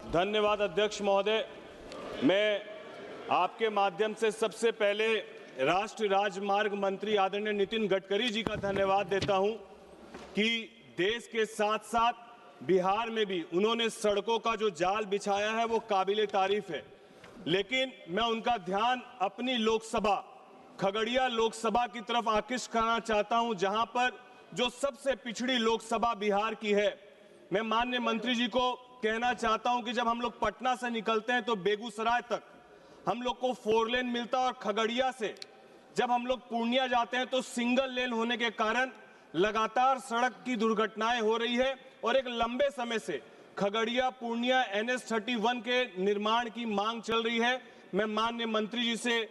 धन्यवाद अध्यक्ष महोदय। मैं आपके माध्यम से सबसे पहले राष्ट्रीय राजमार्ग मंत्री आदरणीय नितिन गडकरी जी का धन्यवाद देता हूं कि देश के साथ साथ बिहार में भी उन्होंने सड़कों का जो जाल बिछाया है वो काबिले तारीफ है। लेकिन मैं उनका ध्यान अपनी लोकसभा खगड़िया लोकसभा की तरफ आकृष्ट करना चाहता हूं, जहां पर जो सबसे पिछड़ी लोकसभा बिहार की है। मैं माननीय मंत्री जी को कहना चाहता हूं कि जब हम लोग पटना से निकलते हैं तो बेगूसराय तक हम लोग को 4 लेन मिलता है और खगड़िया से जब हम लोग पूर्णिया जाते हैं तो सिंगल लेन होने के कारण लगातार सड़क की दुर्घटनाएं हो रही है और एक लंबे समय से खगड़िया पूर्णिया NH-31 के निर्माण की मांग चल रही है। मैं माननीय मंत्री जी से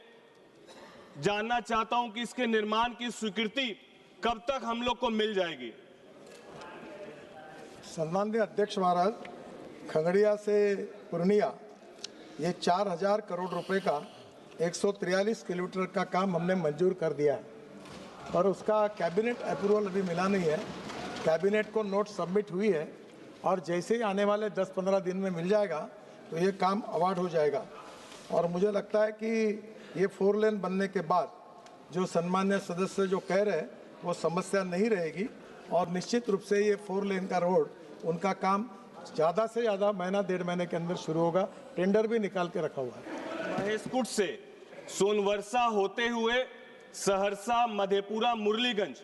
जानना चाहता हूं कि इसके निर्माण की स्वीकृति कब तक हम लोग को मिल जाएगी। सम्माननीय अध्यक्ष महाराज, खगड़िया से पूर्णिया ये 4000 करोड़ रुपए का 143 किलोमीटर का काम हमने मंजूर कर दिया है, पर उसका कैबिनेट अप्रूवल अभी मिला नहीं है। कैबिनेट को नोट सबमिट हुई है और जैसे ही आने वाले 10-15 दिन में मिल जाएगा तो ये काम अवार्ड हो जाएगा। और मुझे लगता है कि ये 4 लेन बनने के बाद जो सम्मान्य सदस्य जो कह रहे हैं वो समस्या नहीं रहेगी और निश्चित रूप से ये 4 लेन का रोड उनका काम ज़्यादा से ज़्यादा महीना 1.5 महीने के अंदर शुरू होगा। टेंडर भी निकाल के रखा हुआ है। महेशकुट से सोनवर्षा होते हुए सहरसा, मधेपुरा, मुरलीगंज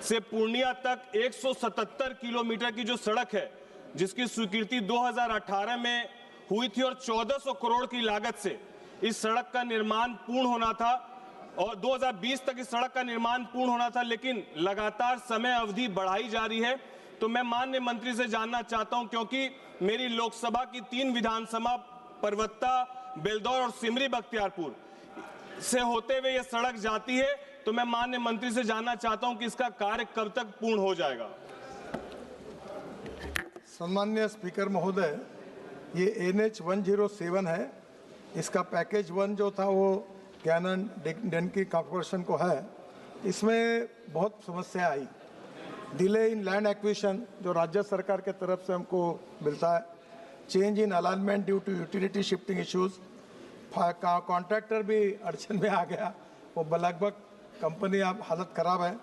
से पूर्णिया तक 177 किलोमीटर की जो सड़क है, जिसकी स्वीकृति 2018 में हुई थी और 1400 करोड़ की लागत से इस सड़क का निर्माण पूर्ण होना था और 2020 तक इस सड़क का निर्माण पूर्ण होना था, लेकिन लगातार समय अवधि बढ़ाई जा रही है। तो मैं माननीय मंत्री से जानना चाहता हूं, क्योंकि मेरी लोकसभा की 3 विधानसभा परवत्ता, बेलदौर और सिमरी बख्तियारपुर से होते हुए यह सड़क जाती है, तो मैं माननीय मंत्री से जानना चाहता हूं कि इसका कार्य कब तक पूर्ण हो जाएगा। सम्माननीय स्पीकर महोदय, ये NH-107 है। इसका पैकेज 1 जो था वो कैनन डेनकी कॉर्पोरेशन को है। इसमें बहुत समस्या आई। डिले इन लैंड एक्विजिशन जो राज्य सरकार के तरफ से हमको मिलता है, change in alignment due to utility shifting issues, contractor भी अड़चन में आ गया, वो लगभग कंपनी अब हालत ख़राब है,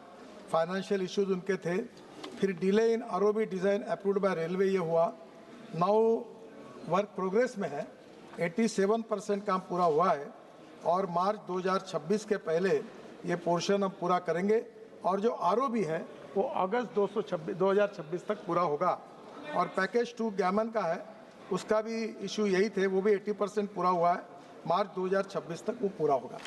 फाइनेंशियल इश्यूज उनके थे। फिर delay in ROB design approved by railway ये हुआ। नाउ वर्क प्रोग्रेस में है, 87% काम पूरा हुआ है और मार्च 2026 के पहले ये पोर्शन हम पूरा करेंगे और जो ROB है वो अगस्त 2026 तक पूरा होगा। और पैकेज 2 गैमन का है, उसका भी इशू यही थे, वो भी 80% पूरा हुआ है। मार्च 2026 तक वो पूरा होगा।